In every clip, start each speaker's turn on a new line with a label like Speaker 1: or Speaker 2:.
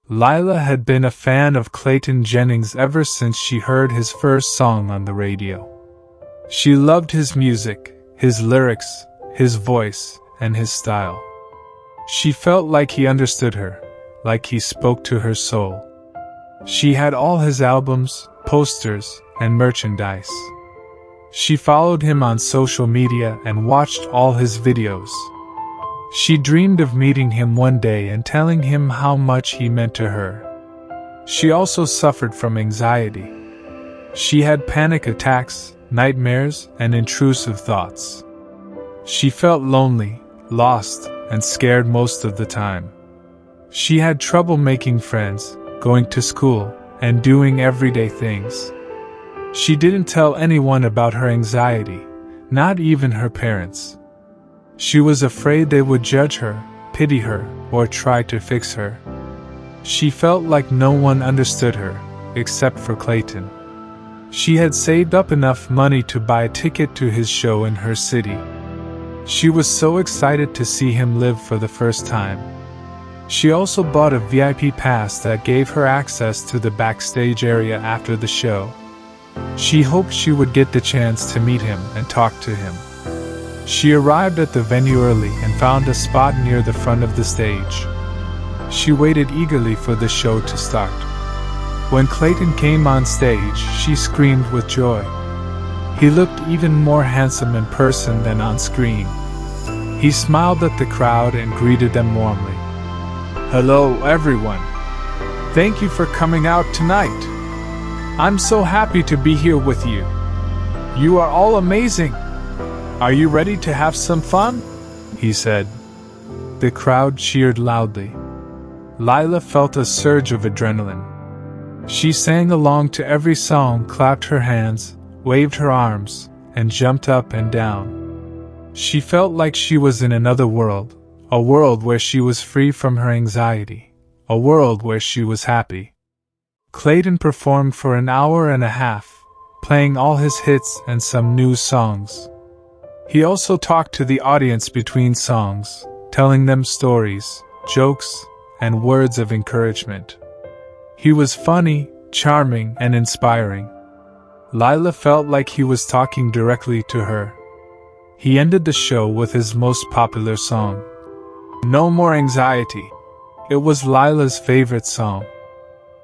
Speaker 1: Lila had been a fan of Clayton Jennings ever since she heard his first song on the radio. She loved his music, his lyrics, his voice, and his style. She felt like he understood her, like he spoke to her soul. She had all his albums, posters, and merchandise. She followed him on social media and watched all his videos. She dreamed of meeting him one day and telling him how much he meant to her. She also suffered from anxiety. She had panic attacks, nightmares, and intrusive thoughts. She felt lonely, lost, and scared most of the time. She had trouble making friends, going to school, and doing everyday things. She didn't tell anyone about her anxiety, not even her parents. She was afraid they would judge her, pity her, or try to fix her. She felt like no one understood her, except for Clayton. She had saved up enough money to buy a ticket to his show in her city. She was so excited to see him live for the first time. She also bought a VIP pass that gave her access to the backstage area after the show. She hoped she would get the chance to meet him and talk to him. She arrived at the venue early and found a spot near the front of the stage. She waited eagerly for the show to start. When Clayton came on stage, she screamed with joy. He looked even more handsome in person than on screen. He smiled at the crowd and greeted them warmly. "Hello, everyone. Thank you for coming out tonight. I'm so happy to be here with you. You are all amazing. Are you ready to have some fun?" he said. The crowd cheered loudly. Lila felt a surge of adrenaline. She sang along to every song, clapped her hands, waved her arms, and jumped up and down. She felt like she was in another world, a world where she was free from her anxiety, a world where she was happy. Clayton performed for an hour and a half, playing all his hits and some new songs. He also talked to the audience between songs, telling them stories, jokes, and words of encouragement. He was funny, charming, and inspiring. Lila felt like he was talking directly to her. He ended the show with his most popular song, "No More Anxiety." It was Lila's favorite song.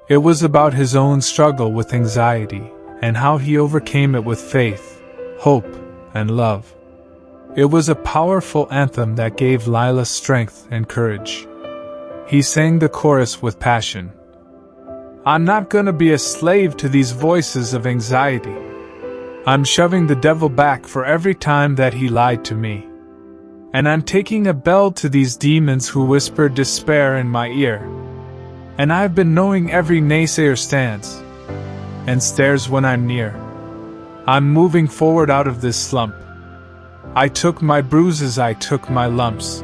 Speaker 1: It was about his own struggle with anxiety, and how he overcame it with faith, hope, and love. It was a powerful anthem that gave Lila strength and courage. He sang the chorus with passion. "I'm not gonna be a slave to these voices of anxiety. I'm shoving the devil back for every time that he lied to me. And I'm taking a bell to these demons who whisper despair in my ear. And I've been knowing every naysayer stands and stares when I'm near. I'm moving forward out of this slump. I took my bruises, I took my lumps.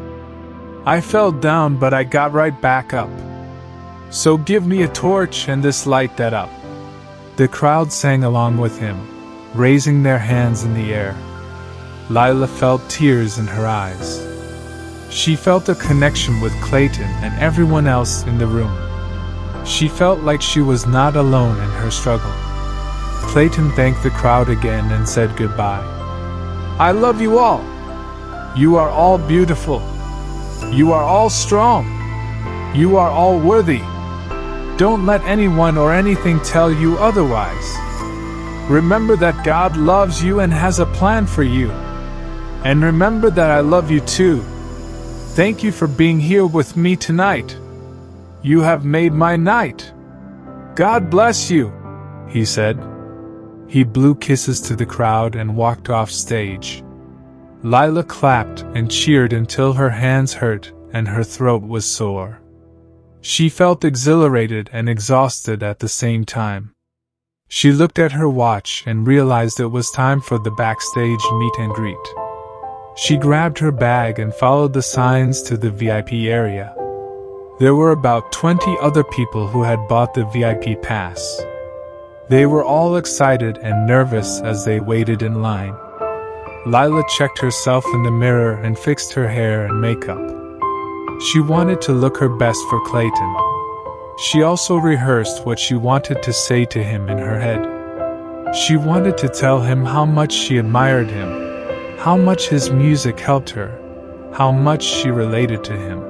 Speaker 1: I fell down, but I got right back up. So give me a torch and this light that up." The crowd sang along with him, raising their hands in the air. Lila felt tears in her eyes. She felt a connection with Clayton and everyone else in the room. She felt like she was not alone in her struggle. Clayton thanked the crowd again and said goodbye. "I love you all. You are all beautiful. You are all strong. You are all worthy. Don't let anyone or anything tell you otherwise. Remember that God loves you and has a plan for you. And remember that I love you too. Thank you for being here with me tonight. You have made my night. God bless you," he said. He blew kisses to the crowd and walked off stage. Lila clapped and cheered until her hands hurt and her throat was sore. She felt exhilarated and exhausted at the same time. She looked at her watch and realized it was time for the backstage meet and greet. She grabbed her bag and followed the signs to the VIP area. There were about 20 other people who had bought the VIP pass. They were all excited and nervous as they waited in line. Lila checked herself in the mirror and fixed her hair and makeup. She wanted to look her best for Clayton. She also rehearsed what she wanted to say to him in her head. She wanted to tell him how much she admired him, how much his music helped her, how much she related to him.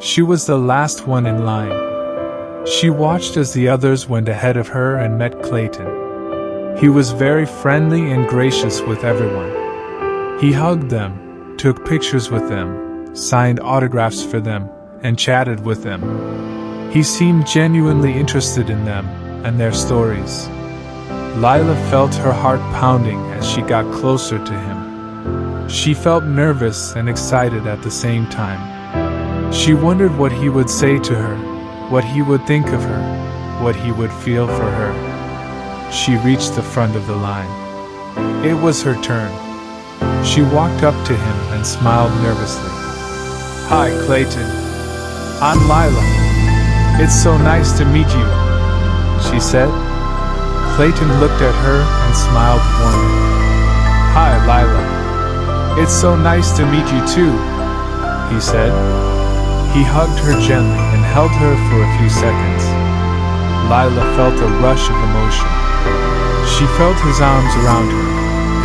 Speaker 1: She was the last one in line. She watched as the others went ahead of her and met Clayton. He was very friendly and gracious with everyone. He hugged them, took pictures with them, signed autographs for them, and chatted with them. He seemed genuinely interested in them and their stories. Lila felt her heart pounding as she got closer to him. She felt nervous and excited at the same time. She wondered what he would say to her, what he would think of her, what he would feel for her. She reached the front of the line. It was her turn. She walked up to him and smiled nervously. "Hi, Clayton. I'm Lila. It's so nice to meet you," she said. Clayton looked at her and smiled warmly. "Hi, Lila. It's so nice to meet you too," he said. He hugged her gently and held her for a few seconds. Lila felt a rush of emotion. She felt his arms around her,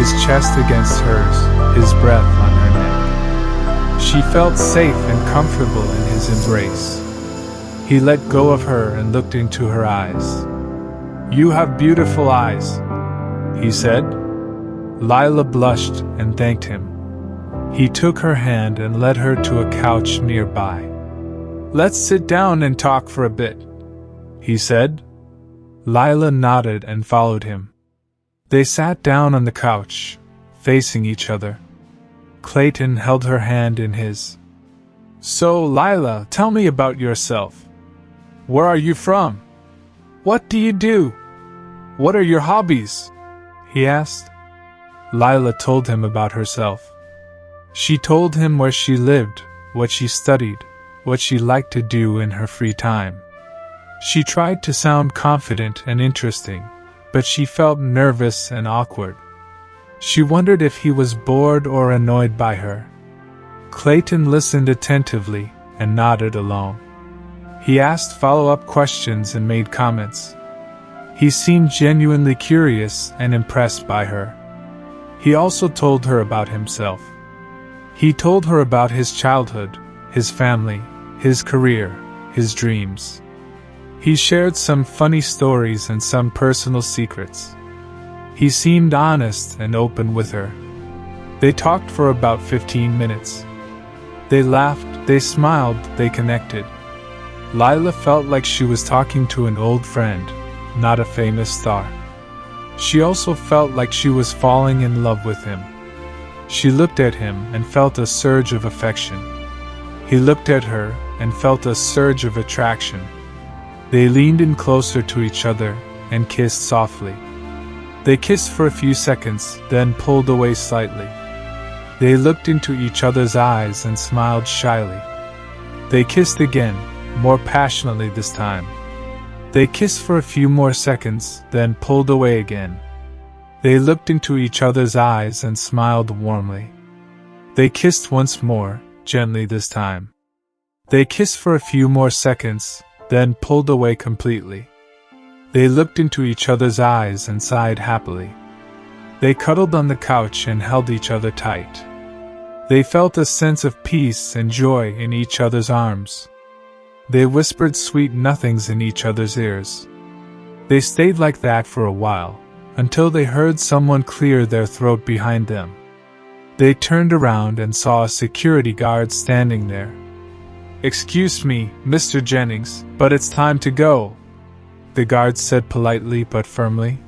Speaker 1: his chest against hers, his breath on her neck. She felt safe and comfortable in his embrace. He let go of her and looked into her eyes. "You have beautiful eyes," he said. Lila blushed and thanked him. He took her hand and led her to a couch nearby. "Let's sit down and talk for a bit," he said. Lila nodded and followed him. They sat down on the couch, facing each other. Clayton held her hand in his. "So, Lila, tell me about yourself. Where are you from? What do you do? What are your hobbies?" he asked. Lila told him about herself. She told him where she lived, what she studied, what she liked to do in her free time. She tried to sound confident and interesting, but she felt nervous and awkward. She wondered if he was bored or annoyed by her. Clayton listened attentively and nodded along. He asked follow-up questions and made comments. He seemed genuinely curious and impressed by her. He also told her about himself. He told her about his childhood, his family, his career, his dreams. He shared some funny stories and some personal secrets. He seemed honest and open with her. They talked for about 15 minutes. They laughed, they smiled, they connected. Lila felt like she was talking to an old friend, not a famous star. She also felt like she was falling in love with him. She looked at him and felt a surge of affection. He looked at her and felt a surge of attraction. They leaned in closer to each other and kissed softly. They kissed for a few seconds, then pulled away slightly. They looked into each other's eyes and smiled shyly. They kissed again, more passionately this time. They kissed for a few more seconds, then pulled away again. They looked into each other's eyes and smiled warmly. They kissed once more, gently this time. They kissed for a few more seconds, then pulled away completely. They looked into each other's eyes and sighed happily. They cuddled on the couch and held each other tight. They felt a sense of peace and joy in each other's arms. They whispered sweet nothings in each other's ears. They stayed like that for a while, until they heard someone clear their throat behind them. They turned around and saw a security guard standing there. "Excuse me, Mr. Jennings, but it's time to go," the guard said politely but firmly.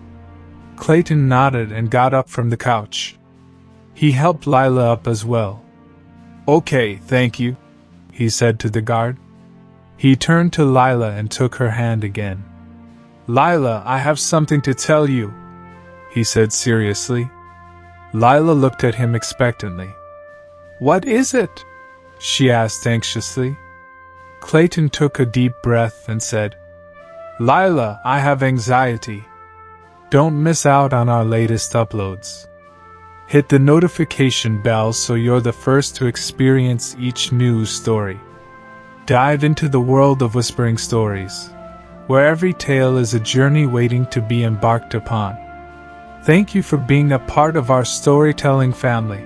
Speaker 1: Clayton nodded and got up from the couch. He helped Lila up as well. "Okay, thank you," he said to the guard. He turned to Lila and took her hand again. "Lila, I have something to tell you," he said seriously. Lila looked at him expectantly. "What is it?" she asked anxiously. Clayton took a deep breath and said, "Lila, I have anxiety. Don't miss out on our latest uploads. Hit the notification bell so you're the first to experience each new story. Dive into the world of whispering stories, where every tale is a journey waiting to be embarked upon. Thank you for being a part of our storytelling family.